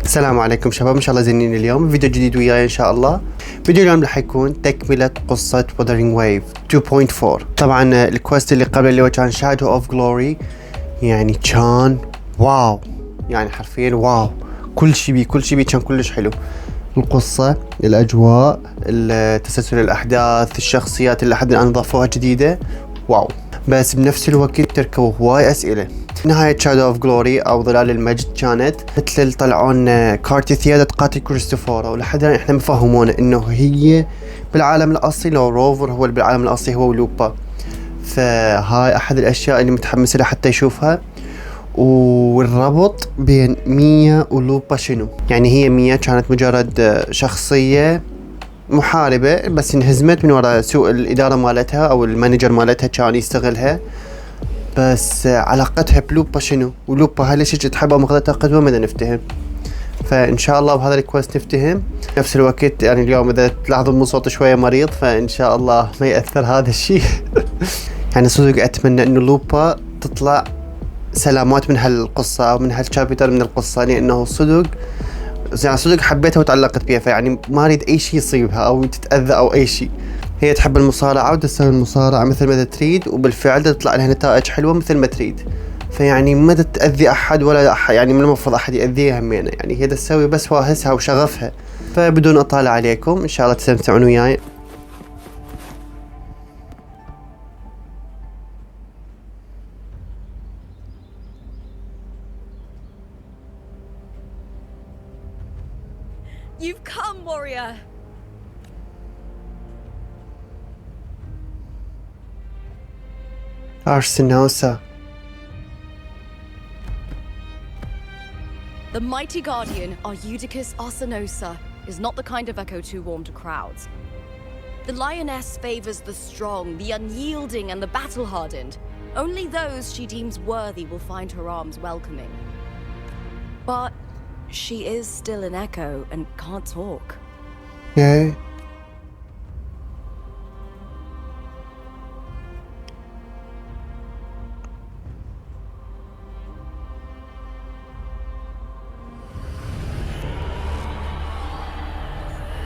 السلام عليكم شباب، ان شاء الله زينين اليوم. فيديو جديد وياي ان شاء الله. فيديو اليوم راح يكون تكملة قصة Wuthering Waves 2.4. طبعا الكويست اللي قبل اللي هو كان Shadow of Glory، يعني كان واو، يعني حرفيا واو. كل شي بيه كان كلش حلو. القصة، الاجواء، تسلسل الاحداث، الشخصيات اللي لحد الان ضافوها جديدة، واو. بس بنفس الوقت تركبوا هواي اسئلة. نهاية شادو اوف جلوري او ظلال المجد كانت مثل طلعون كارتي ثيادة قاتل كريستوفورا، ولحد الان احنا مفهمونا انه هي بالعالم الاصلي، لو روفر هو اللي بالعالم الاصلي هو لوبا. فهاي احد الاشياء اللي متحمس لها حتى يشوفها. والربط بين ميا ولوبا شنو؟ يعني هي ميا كانت مجرد شخصية محاربة بس انهزمت من وراء سوء الإدارة مالتها أو المانجر مالتها كان يستغلها. بس علاقتها بلوبا شنو؟ ولوبا هل ليش تحبها وماخذتها قدوة؟ ما نفتهم. فإن شاء الله بهذا الكويست نفتهم. نفس الوقت يعني اليوم إذا تلاحظوا من صوتي شوية مريض، فإن شاء الله ما يأثر هذا الشيء. يعني صدق أتمنى إنه لوبا تطلع سلامات من هالقصة أو من هالشابتر من القصة، لأنه صدق يعني صدق حبيتها وتعلقت بيها. فيعني ما أريد أي شيء يصيبها أو تتأذى أو أي شيء. هي تحب المصارعة وتسوي المصارعة مثل ما تريد، وبالفعل تطلع لها نتائج حلوة مثل ما تريد. فيعني ما تأذي أحد ولا أحد، يعني من المفروض أحد يأذيها همينة. يعني هي تسوي بس واهسها وشغفها. فبدون أطالة عليكم، إن شاء الله تستمتعون وياي. You've come, warrior! Arsenosa. The mighty guardian, Arudicus Arsenosa, is not the kind of echo too warm to crowds. The lioness favors the strong, the unyielding, and the battle-hardened. Only those she deems worthy will find her arms welcoming. But she is still an echo and can't talk. Yeah.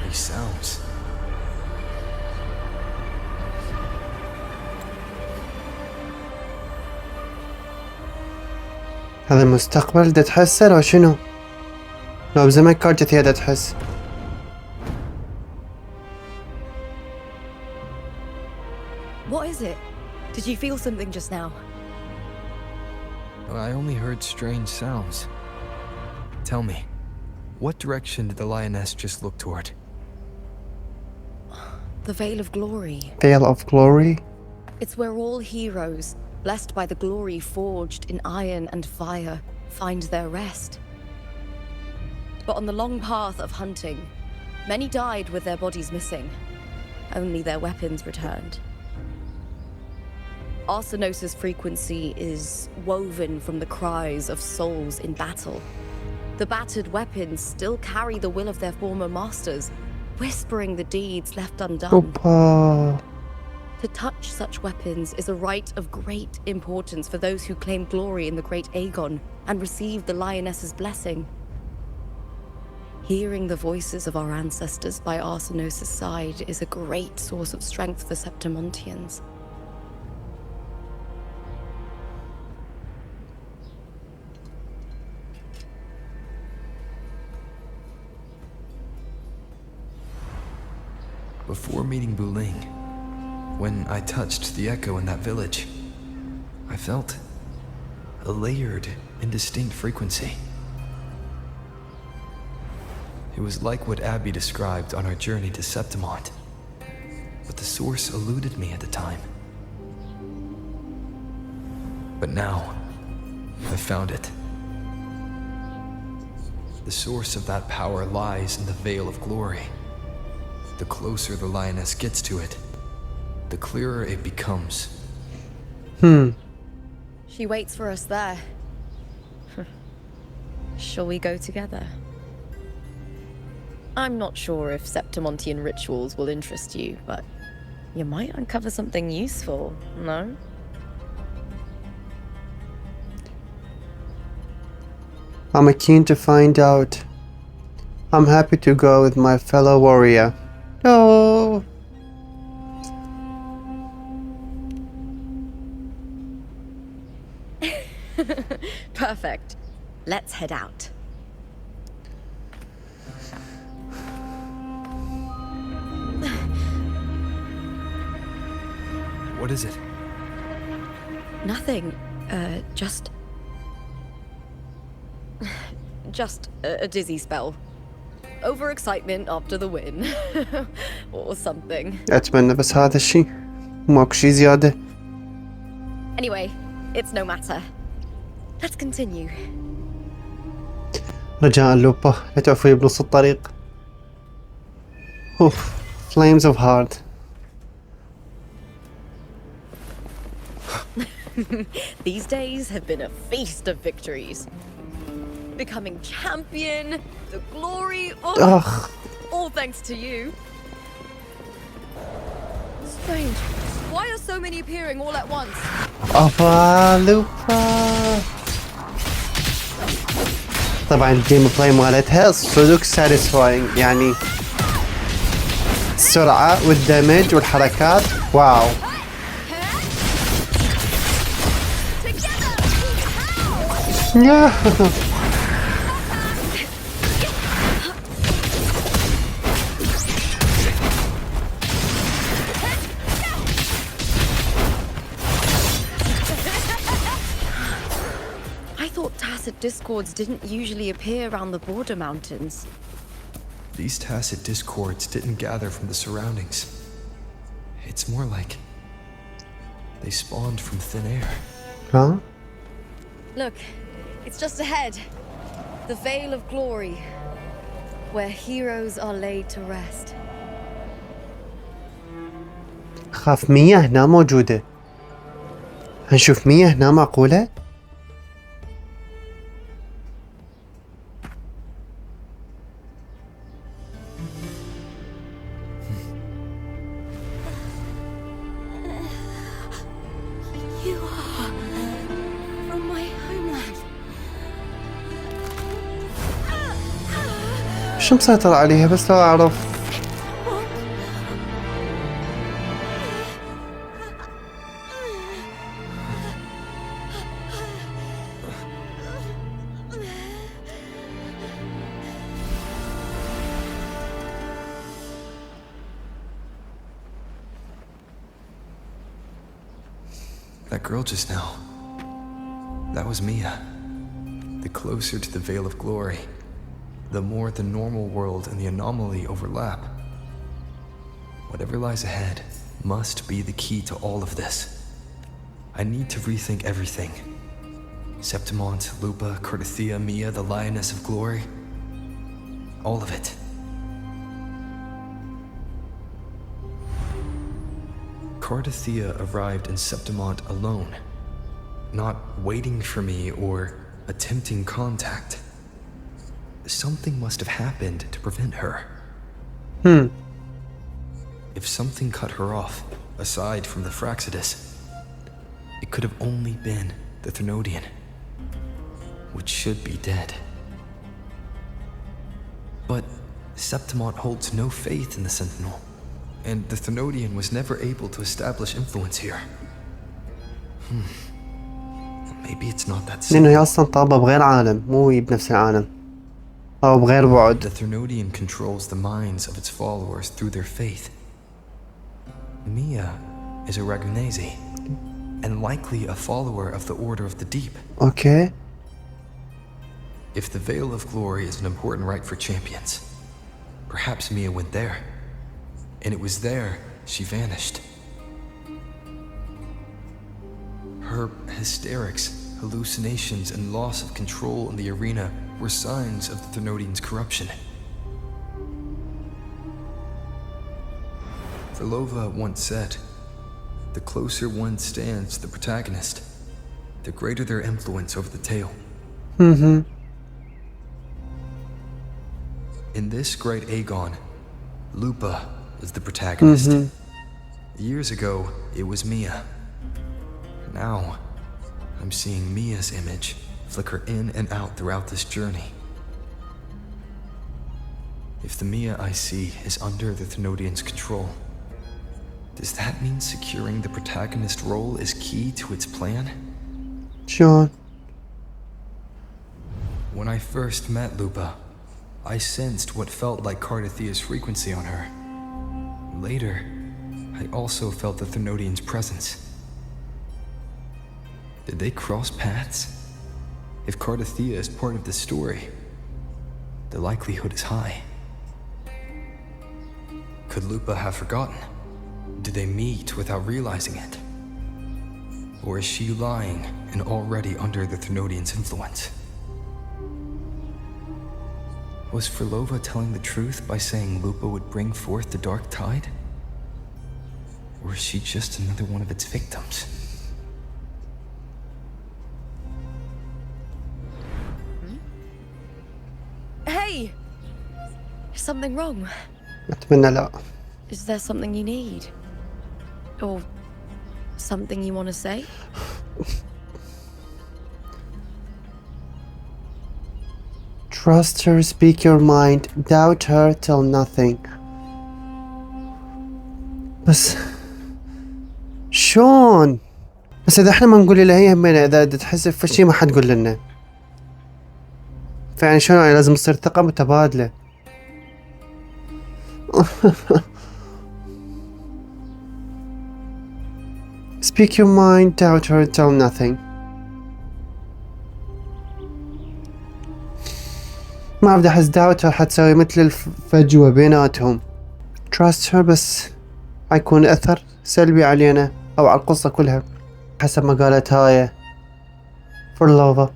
These sounds. هذا المستقبل دا تحسه لو شنو؟ لو بزمان كارت ثيادة تحس. What is it? Did you feel something just now? I only heard strange sounds. Tell me, what direction did the lioness just look toward? The Veil of Glory. Veil of Glory? It's where all heroes, blessed by the glory forged in iron and fire, find their rest. But on the long path of hunting, many died with their bodies missing. Only their weapons returned. Arsenosa's frequency is woven from the cries of souls in battle. The battered weapons still carry the will of their former masters, whispering the deeds left undone. Opa. To touch such weapons is a rite of great importance for those who claim glory in the great Aegon and receive the lioness's blessing. Hearing the voices of our ancestors by Arsenosa's side is a great source of strength for Septimontians. Before meeting Buling, when I touched the echo in that village, I felt a layered, indistinct frequency. It was like what Abby described on our journey to Septimont, but the source eluded me at the time. But now, I've found it. The source of that power lies in the Veil of Glory. The closer the lioness gets to it, the clearer it becomes. She waits for us there. Shall we go together? I'm not sure if Septimontian rituals will interest you, but you might uncover something useful, no? I'm keen to find out I'm happy to go with my fellow warrior. No. Perfect. Let's head out. What is it? Nothing. Just a dizzy spell. Overexcitement after the win. Or something. أتمنى بس هذا الشيء ماكو شي زيادة. Anyway, it's no matter. Let's continue. رجاء لوبا لا تعفي بنص الطريق. أوف. Flames of heart. These days have been a feast of victories. Becoming champion, the glory, أخ. all thanks to you. Strange. Why are so many appearing all at once? أفا لوبا. طبعا الجيم بلاي مالتها صدق ساتيسفاينج، يعني السرعة والدمج والحركات واو. I thought tacit discords didn't usually appear around the border mountains. These tacit discords didn't gather from the surroundings. It's more like they spawned from thin air. Huh? Look, it's just ahead. The Veil of Glory, where heroes are laid to rest. خاف مية هنا موجودة. هنشوف مية هنا معقولة؟ You are from my homeland. شو مسيطر عليها بس لو أعرف. That girl just now. That was Mia. The closer to the Veil of Glory, the more the normal world and the anomaly overlap. Whatever lies ahead must be the key to all of this. I need to rethink everything. Septimont, Lupa, Cardathea, Mia, the Lioness of Glory. All of it. Cardathea arrived in Septimont alone, not waiting for me or attempting contact. Something must have happened to prevent her. If something cut her off, aside from the Fraxidus, it could have only been the Thenodian, which should be dead. But Septimont holds no faith in the Sentinel, and the Thenodian was never able to establish influence here. Maybe it's not that لأنه هي simple. أصلا طابة بغير عالم، مو هي بنفس العالم أو بغير بعد. The Thenodian controls the minds of its followers through their faith. Mia is a Ragunese, and likely a follower of the Order of the Deep. أوكي. If the Veil of Glory is an important rite for champions, perhaps Mia went there. And it was there she vanished. Her hysterics, hallucinations, and loss of control in the arena were signs of the Thenodian's corruption. Verlova once said, "The closer one stands to the protagonist, the greater their influence over the tale." In this great Aegon, Lupa is the protagonist. Years ago, it was Mia. Now, I'm seeing Mia's image flicker in and out throughout this journey. If the Mia I see is under the Thenodians' control, does that mean securing the protagonist role is key to its plan? شلون؟ When I first met Lupa, I sensed what felt like Cardathia's frequency on her. Later, I also felt the Thenodians' presence. Did they cross paths? If Cardathia is part of the story, the likelihood is high. Could Lupa have forgotten? Did they meet without realizing it? Or is she lying and already under the Thenodians' influence? Was Frolova telling the truth by saying Lupa would bring forth the dark tide? Or is she just another one of its victims? Hey! Is something wrong? أتمنى لا. Is there something you need? Or something you want to say? Trust her, speak your mind, doubt her, tell nothing. بس شلون؟ بس إذا إحنا ما نقول لها هي همينة، إذا تحس بشي ما حتقول لنا. فيعني شلون يعني لازم تصير ثقة متبادلة. Speak your mind, doubt her, tell nothing. ما بدي أحس doubt her حتسوي مثل الفجوة بيناتهم. Trust her بس حيكون أثر سلبي علينا أو على القصة كلها حسب ما قالت هاي فرلوفا.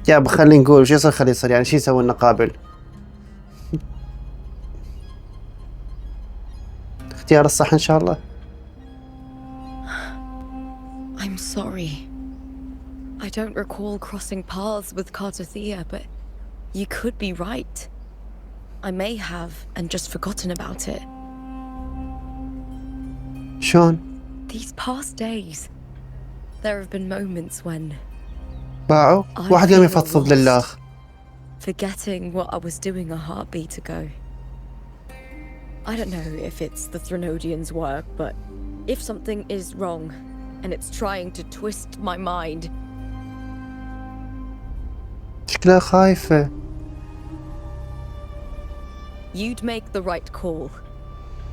يا بخلي نقول شو يصير خلي يصير، يعني شو يسوي لنا قابل. اختيار الصح إن شاء الله. I'm sorry. I don't recall crossing paths with Cardathia, but you could be right. I may have and just forgotten about it. شلون؟ These past days, there have been moments when باعوا I واحد قام feel يفضفض lost, لله. forgetting what I was doing a heartbeat ago. I don't know if it's the Thenodians' work, but if something is wrong and it's trying to twist my mind, شكلها خايفة. you'd make the right call,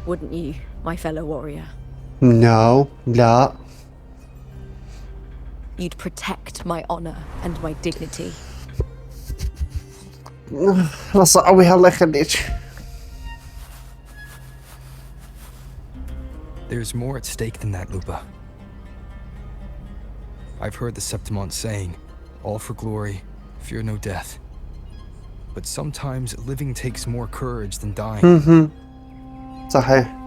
wouldn't you, my fellow warrior? No, لا. You'd protect my honor and my dignity. لا صعويها الله يخليك. There's more at stake than that, Lupa. I've heard the Septimont saying, all for glory, fear no death. But sometimes living takes more courage than dying. صحيح.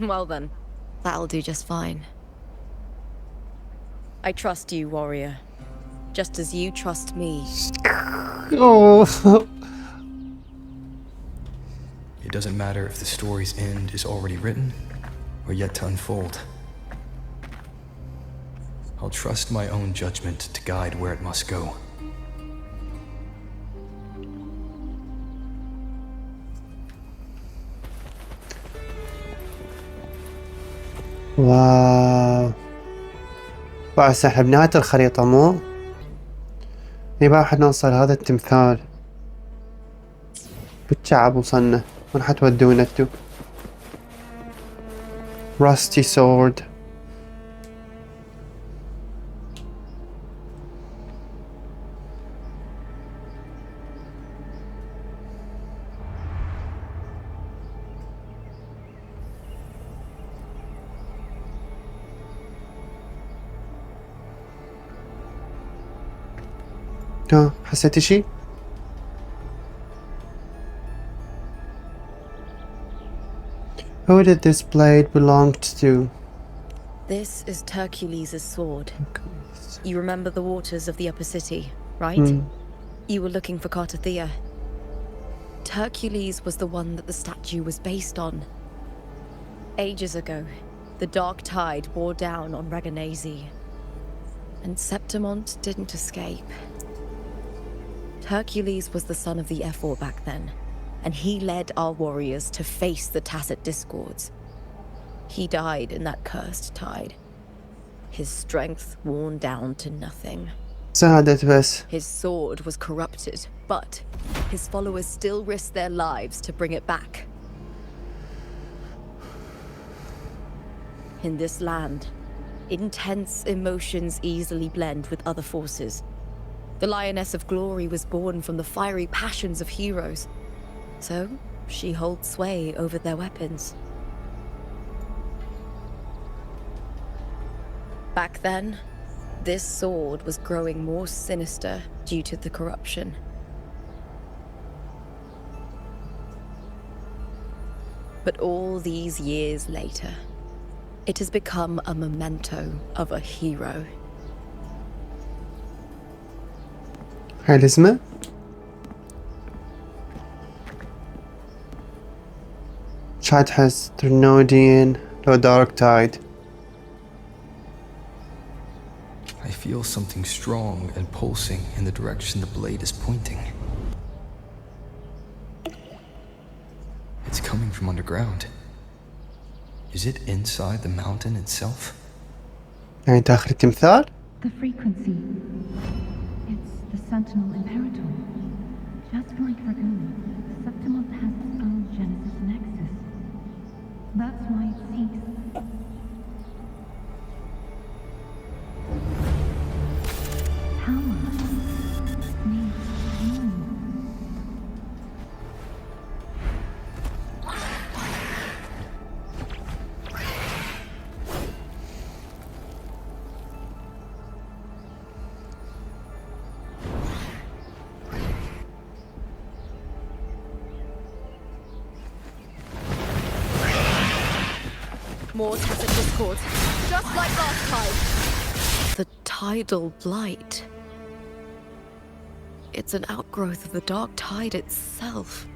Well then, that'll do just fine. I trust you, warrior. Just as you trust me. Oh. It doesn't matter if the story's end is already written or yet to unfold. I'll trust my own judgment to guide where it must go. واو. بس احنا بنهاية الخريطة مو؟ يبقى راح نوصل هذا التمثال. بالتعب وصلنا. وين حتودونا انتو؟ Rusty sword. ها حسيتي شي؟ Who did this blade belong to? This is Hercules' sword. You remember the waters of the upper city, right? You were looking for Cardathia. Hercules was the one that the statue was based on. Ages ago, the dark tide bore down on Raganese, and Septimont didn't escape. Hercules was the son of the Ephor back then, and he led our warriors to face the Tacit discords. He died in that cursed tide, his strength worn down to nothing. ساعدت بس. His sword was corrupted, but his followers still risked their lives to bring it back. In this land, intense emotions easily blend with other forces. The Lioness of Glory was born from the fiery passions of heroes, so she holds sway over their weapons. Back then, this sword was growing more sinister due to the corruption. But all these years later, it has become a memento of a hero. هاي الاسمه؟ شايد حس ترنوديان لو دارك تايد. I feel something strong and pulsing in the direction the blade is pointing. It's coming from underground. Is it inside the mountain itself? يعني داخل التمثال؟ The frequency. It's the Sentinel Imperator. Just like Dragon, Septimont has its own Genesis Nexus. That's why it seeks. Power. Needs pain. More Tacit discords, just like last time. The tidal blight. It's an outgrowth of the dark tide itself.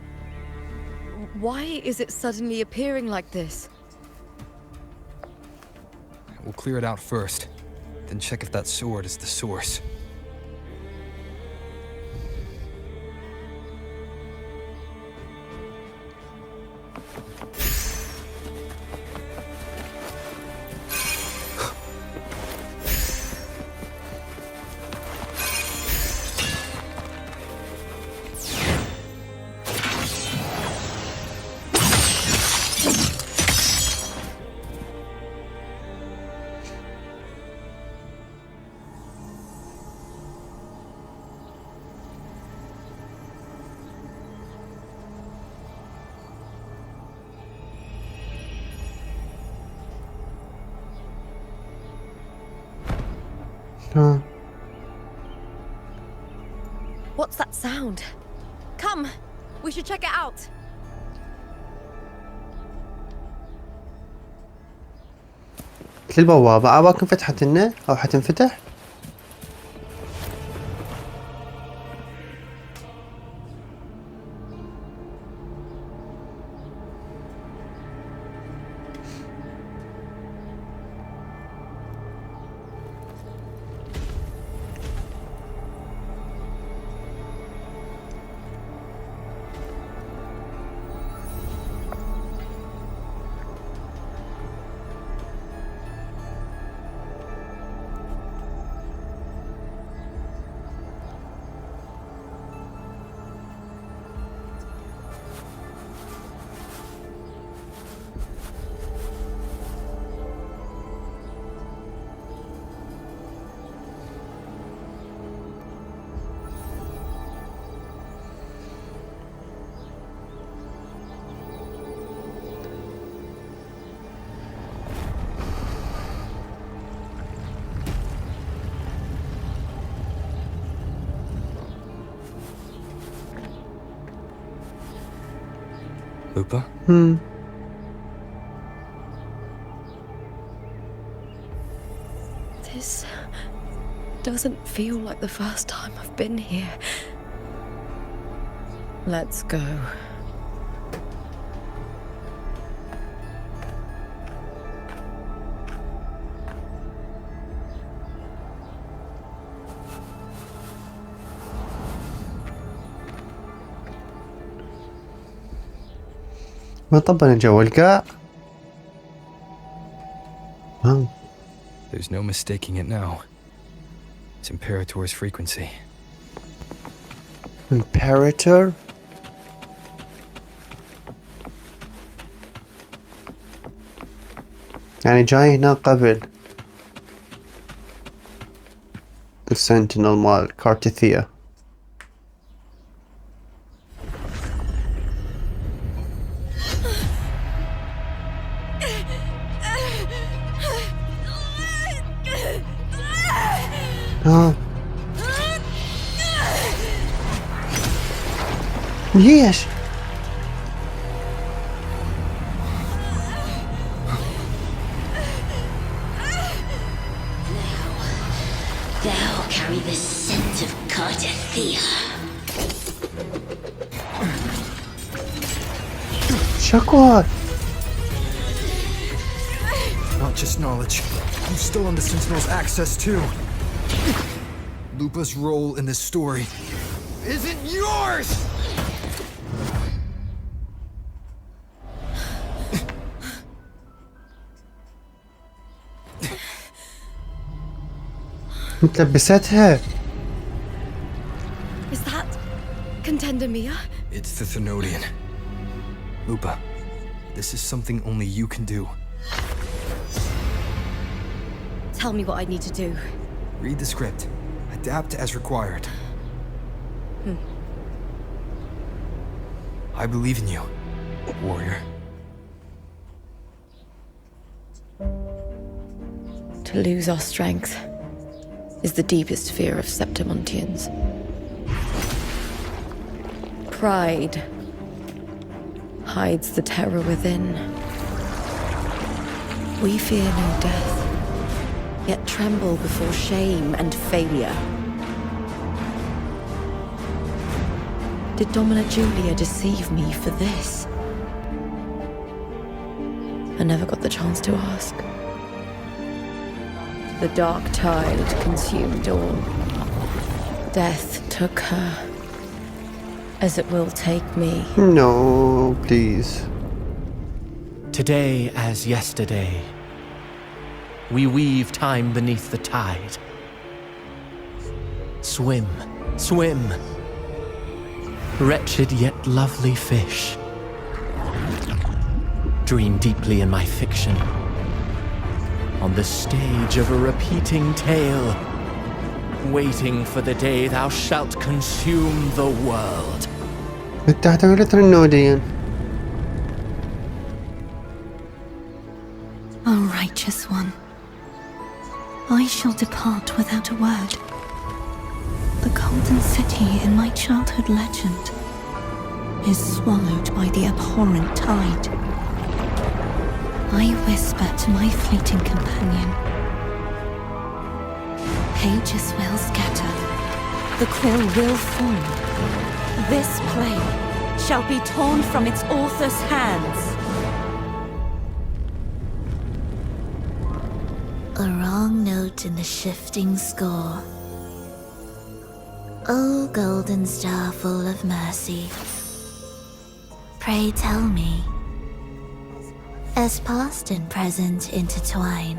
Why is it suddenly appearing like this? We'll clear it out first, then check if that sword is the source. What's that sound? Come, we should check it out. مثل البوابة عباكم فتحت لنا أو حتنفتح؟ Lupa? This doesn't feel like the first time I've been here. Let's go. ما طبنا جو القاع. There's no mistaking it now. It's Imperator's frequency. Imperator. يعني جاي هنا قبل السنتينل مال كارتيثيا. ليش؟ Thou carry the scent of Cartithia. شكوى. Not just knowledge. You still on the Sentinel's access too. Lupa's role in this story isn't yours! متلبستها. Is that Contender Mia? It's the Thenodian. Lupa, this is something only you can do. Tell me what I need to do. Read the script. Adapt as required. I believe in you, warrior. To lose our strength is the deepest fear of Septimontians. Pride hides the terror within. We fear no death, yet tremble before shame and failure. Did Domina Julia deceive me for this? I never got the chance to ask. The dark tide consumed all. Death took her, as it will take me. No, please. Today as yesterday, we weave time beneath the tide. Swim, swim, wretched yet lovely fish. Dream deeply in my fiction, on the stage of a repeating tale, waiting for the day thou shalt consume the world. بالتحديث النوديين. O righteous one, I shall depart without a word. The golden city in my childhood legend is swallowed by the abhorrent tide. I whisper to my fleeting companion. Pages will scatter. The quill will form. This play shall be torn from its author's hands. A wrong note in the shifting score. O golden star full of mercy, pray tell me, as past and present intertwine,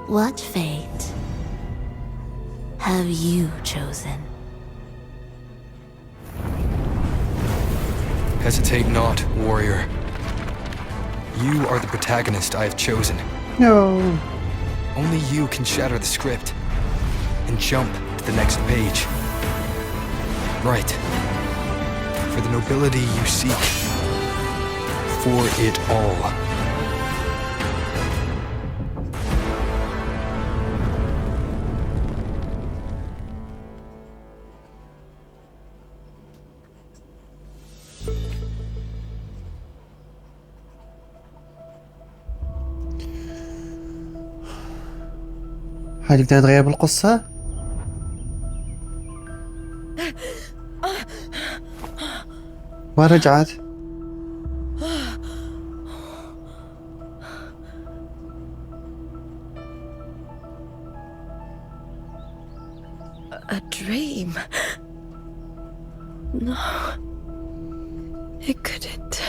what fate have you chosen? Hesitate not, warrior. You are the protagonist I have chosen. No. Only you can shatter the script and jump to the next page. Right. For the nobility you seek. For it all. هل نقدر نتغير بالقصة؟ ما رجعت؟ A dream? No. It couldn't.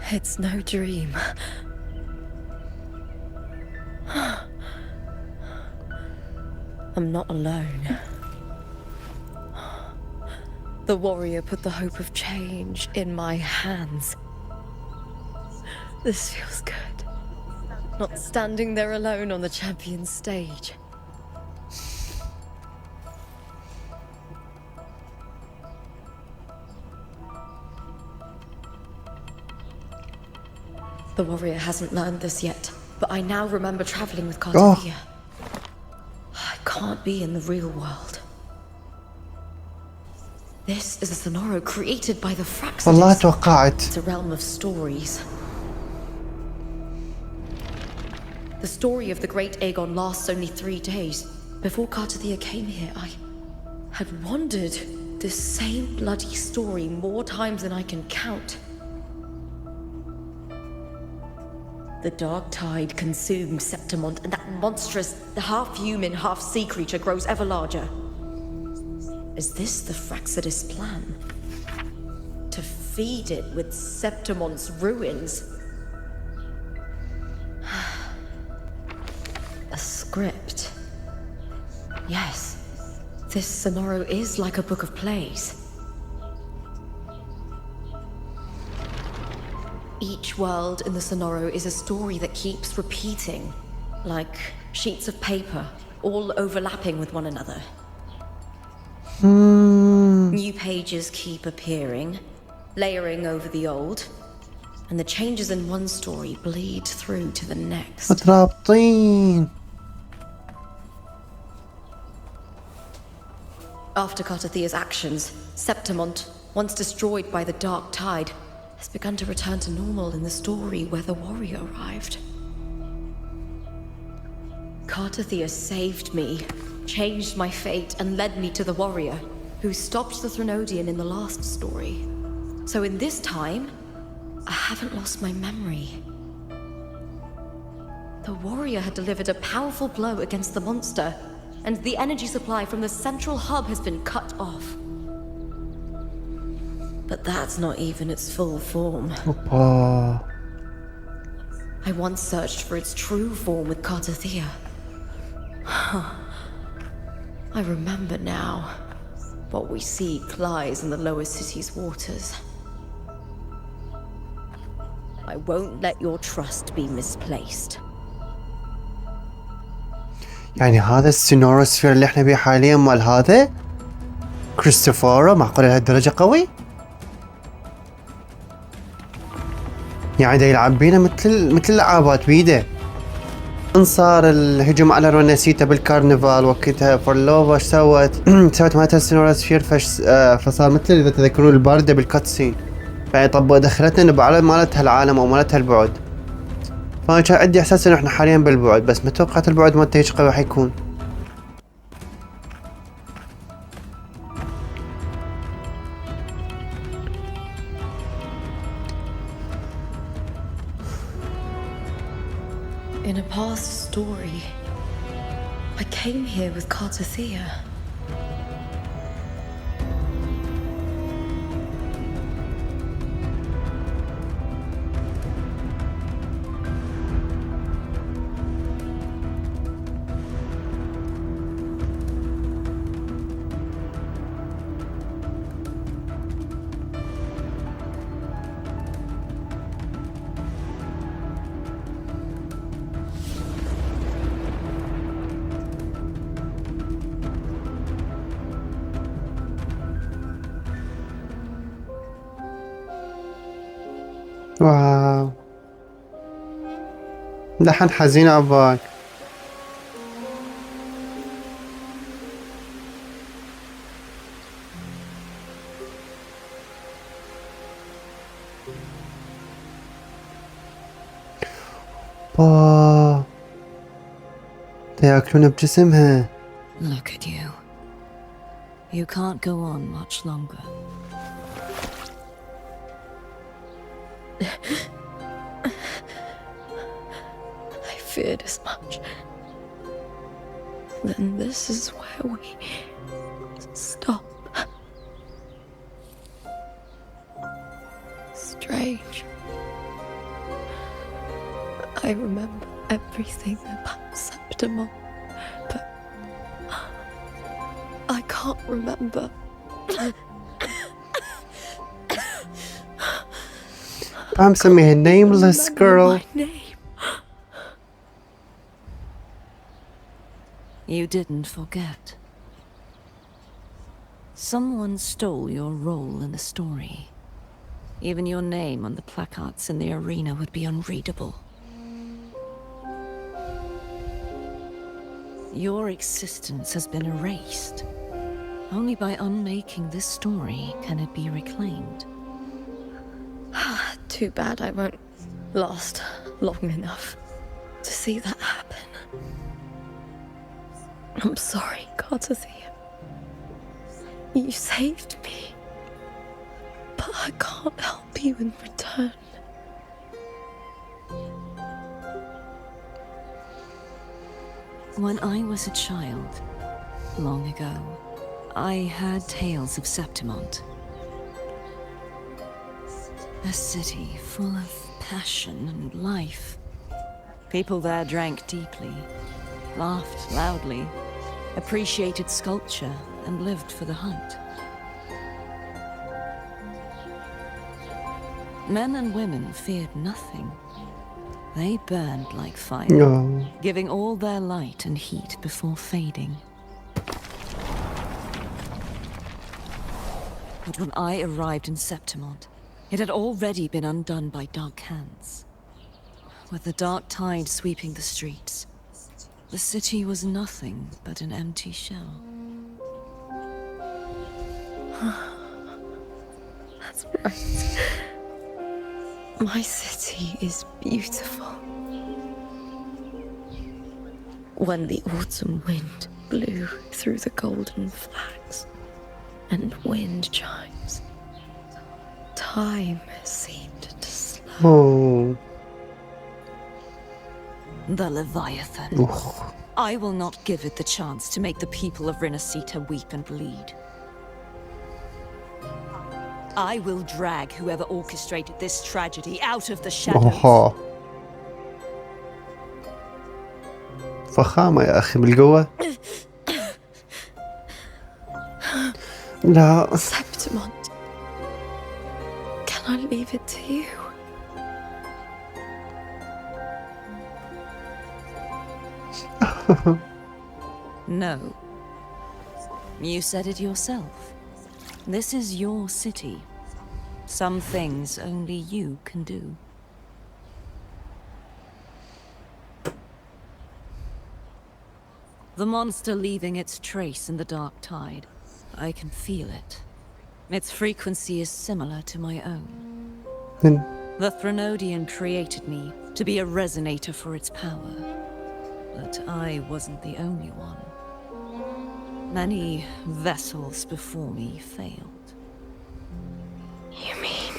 It's no dream. I'm not alone. The warrior put the hope of change in my hands. This feels good. Not standing there alone on the champion's stage. The warrior hasn't learned this yet, but I now remember traveling with Cartavia. I can't be in the real world. This is a Sonoro created by the Fraxidus. والله توقعت. It's a realm of stories. The story of the great Aegon lasts only 3 days. Before Cartavia came here, I had wandered this same bloody story more times than I can count. The dark tide consumes Septimont, and that monstrous, half-human, half-sea creature grows ever larger. Is this the Fraxidus plan? To feed it with Septimont's ruins? A script. Yes, this Sonoro is like a book of plays. Each world in the Sonoro is a story that keeps repeating, like sheets of paper, all overlapping with one another. New pages keep appearing, layering over the old, and the changes in one story bleed through to the next. مترابطين. After Cartathia's actions, Septimont, once destroyed by the dark tide, has begun to return to normal in the story where the warrior arrived. Cartathia saved me, changed my fate, and led me to the warrior, who stopped the Threnodian in the last story. So in this time, I haven't lost my memory. The warrior had delivered a powerful blow against the monster, and the energy supply from the central hub has been cut off. But that's not even its full form. أوبا. I once searched for its true form with Cartathia. I remember now. What we seek lies in the lower city's waters. I won't let your trust be misplaced. يعني هذا السينوروسفير اللي احنا بيه حاليا مال هذا كريستوفورو معقول لهالدرجة قوي؟ يعني دا يلعب بينا مثل العابات بيده. من صار الهجوم على رونيسيتا بالكارنفال وقتها فورلوفا ايش سوت؟ سوت مالتها السينوروسفير فصار مثل اذا تذكرون الباردة بالكاتسين، يعني طبقوا دخلتنا على مالتها العالم او مالتها البعد. فانا كان عندي احساس انه احنا حاليا بالبعد، بس ما توقعت البعد مالته هيك قوي راح يكون. In a past story, I came here with Cartathia. واو، لحن حزين عباك. با ياكلون بجسمها. Look at you. You can't go on much longer. I feared as much. then this is where we stop. Strange. I remember everything about September, but I can't remember. I'm سميها nameless girl. My name. You didn't forget. Someone stole your role in the story. Even your name on the placards in the arena would be unreadable. Your existence has been erased. Only by unmaking this story can it be reclaimed. Too bad I won't last long enough to see that happen. I'm sorry, Gardathea. You saved me. But I can't help you in return. When I was a child, long ago, I heard tales of Septimont. A city full of passion and life. People there drank deeply, laughed loudly, appreciated sculpture, and lived for the hunt. Men and women feared nothing. They burned like fire, No. giving all their light and heat before fading. But when I arrived in Septimont, it had already been undone by dark hands. With the dark tide sweeping the streets, the city was nothing but an empty shell. That's right. My city is beautiful. When the autumn wind blew through the golden flags and wind chimes, time seemed to slow. Oh. The Leviathan. Ugh. I will not give it the chance to make the people of Rinasita weep and bleed. I will drag whoever orchestrated this tragedy out of the shadows. أوها. فخامة يا أخي بالقوة. لا. Septimont, can I leave it to you? No. You said it yourself. This is your city. Some things only you can do. The monster leaving its trace in the dark tide. I can feel it. Its frequency is similar to my own. The Threnodian created me to be a resonator for its power. But I wasn't the only one. Many vessels before me failed. You mean?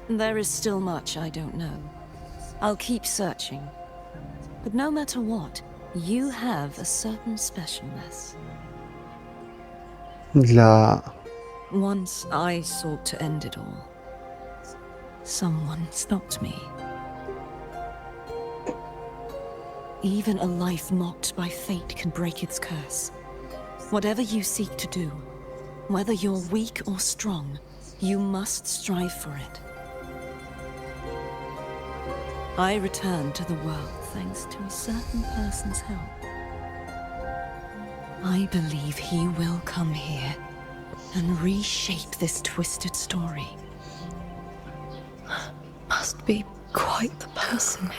There is still much I don't know. I'll keep searching. But no matter what, you have a certain specialness. لا. Once I sought to end it all. Someone stopped me. Even a life mocked by fate can break its curse. Whatever you seek to do, whether you're weak or strong, you must strive for it. I returned to the world thanks to a certain person's help. I believe he will come here and reshape this twisted story. Must be quite the person.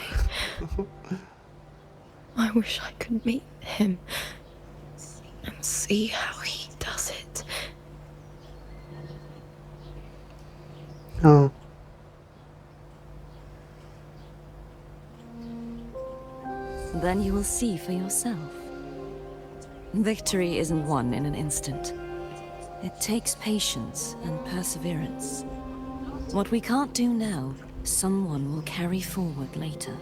I wish I could meet him and see how he does it. Oh. Then you will see for yourself. Victory isn't won in an instant. It takes patience and perseverance. What we can't do now, someone will carry forward later.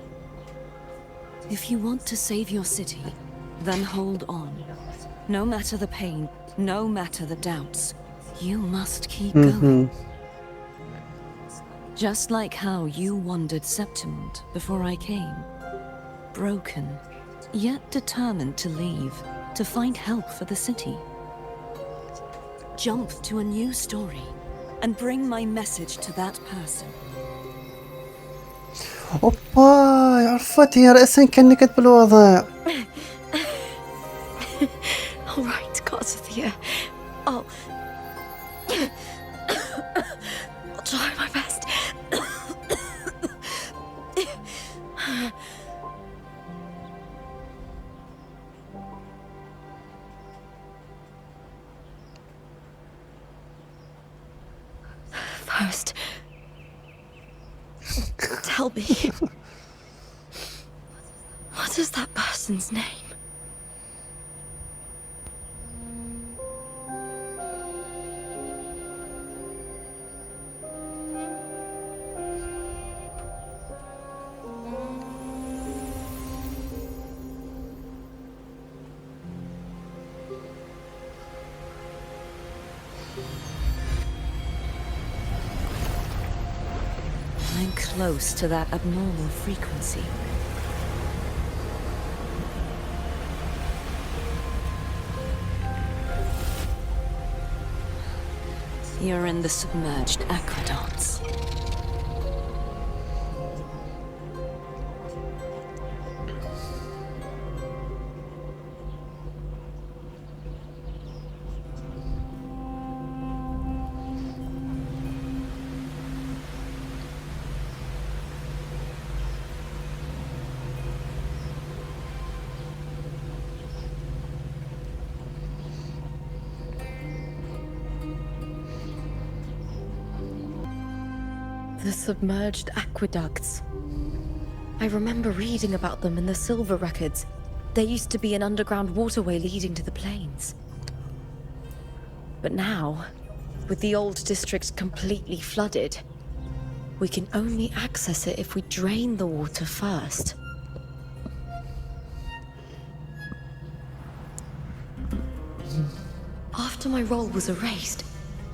If you want to save your city, then hold on. No matter the pain, no matter the doubts, you must keep going. Just like how you wandered Septimund before I came. Broken, yet determined to leave, to find help for the city. Jump to a new story and bring my message to that person. اوبا عرفت هي رأسا كنكت بالوضع. All right, Garcia. I'll try my best. First, tell me, what is that person's name? I'm close to that abnormal frequency. You're in the submerged aqueducts. The submerged aqueducts. I remember reading about them in the silver records. There used to be an underground waterway leading to the plains. But now, with the old district completely flooded, we can only access it if we drain the water first. After my role was erased,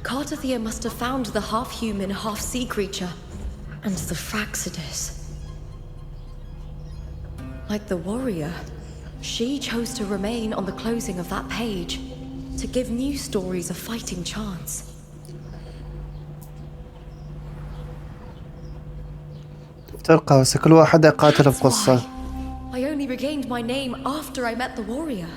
Cartathea must have found the half-human, half-sea creature, and the Fraxidus. Like the warrior, she chose to remain on the closing of that page, to give new stories a fighting chance. تلقى بس كل واحدة قاتلة That's بقصة. why I only regained my name after I met the warrior.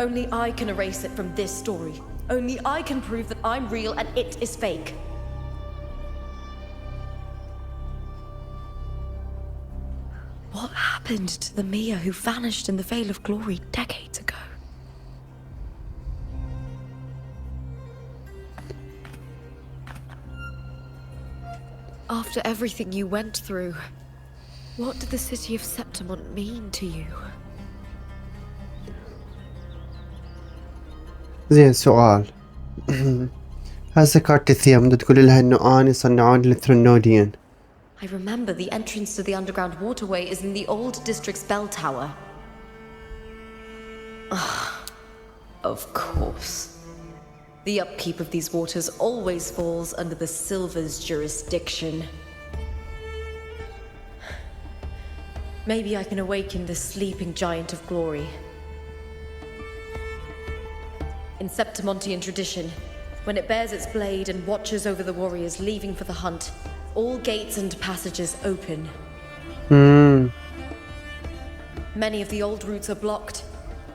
Only I can erase it from this story. Only I can prove that I'm real and it is fake. What happened to the Mia who vanished in the Veil of Glory decades ago? After everything you went through, what did the city of Septimund mean to you? زين سؤال. هسه كارتثيا بدها تقول لها انه اني صنعوني الثرنوديان. I remember the entrance to the underground waterway is in the old district's bell tower. Of course. The upkeep of these waters always falls under the Silver's jurisdiction. Maybe I can awaken the sleeping giant of glory. In Septimontian tradition, when it bears its blade and watches over the warriors leaving for the hunt, all gates and passages open. Many of the old routes are blocked,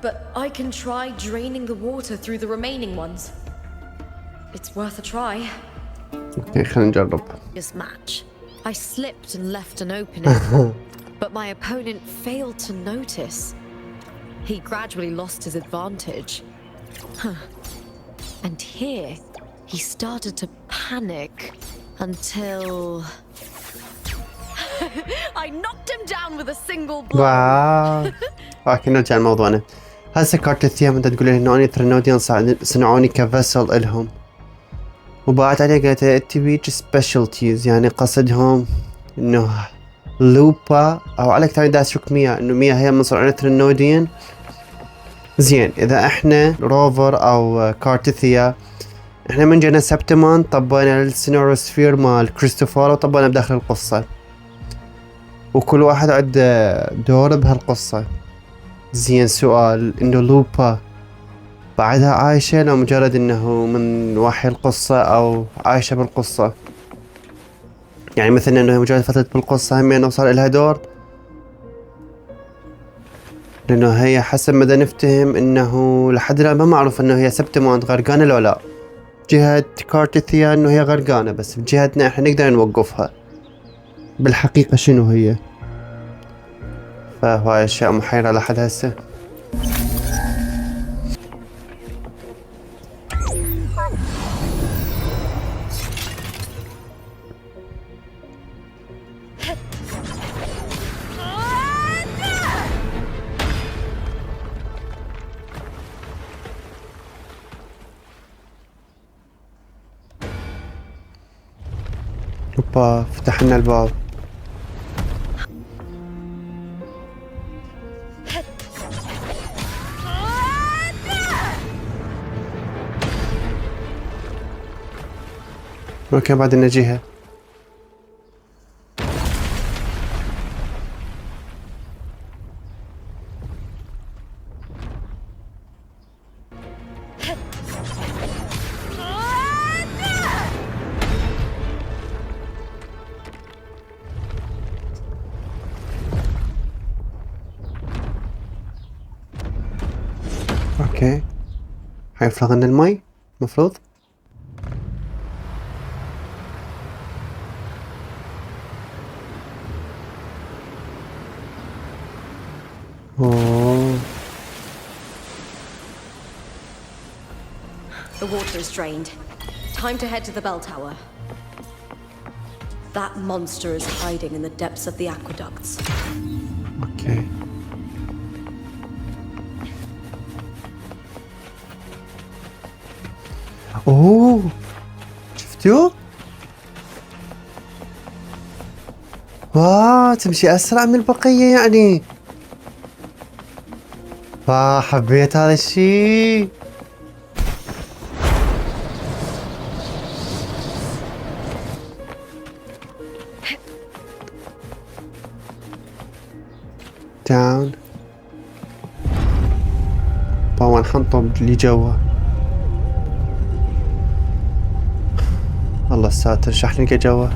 but I can try draining the water through the remaining ones. It's worth a try. اوكي خلينا نجرب. This match, I slipped and left an opening, but my opponent failed to notice. He gradually lost his advantage. And here, he started to panic until I knocked him down with a single blow. واو. اوكي نرجع لموضوعنا. هسه كارتثيا بدها تقول لها انه اني ثرنوديان صنعوني كفسل الهم. وبعت عليه قالت لها انت بيك سبيشالتيز، يعني قصدهم انه لوبا او على كتاب دا اشوك ميا انه ميا هي من صنع ترنوديين. زين اذا احنا روفر او كارتيثيا، احنا من جينا سبتمان طبينا السينوروسفير مال كريستوفر وطبينا بداخل القصة، وكل واحد عنده دور بهالقصة. زين سؤال، انه لوبا بعدها عايشة لو مجرد انه من وحي القصة او عايشة بالقصة؟ يعني مثلا انه هي مجرد فترة بالقصة همين وصار لها دور، لانه هي حسب ما نفتهم انه لحد الان ما معروف انه هي سبتمان غرقانة لو لا. جهة كارتيثيا انه هي غرقانة، بس بجهتنا احنا نقدر نوقفها بالحقيقة شنو هي. فهواي اشياء محيرة لحد هسه. اوبا فتح لنا الباب. اوكي بعد نجيها. اوكي حيفرغ لنا المي مفروض. اوه The water is drained. Time to head to the bell tower. That monster is hiding in the depths of the aqueducts. اوكي اوه شفتوه؟ واو تمشي اسرع من البقية يعني. واو حبيت هذا الشيء. داون باو نحطه اللي جوا. الله الساتر شح نلقى جوا.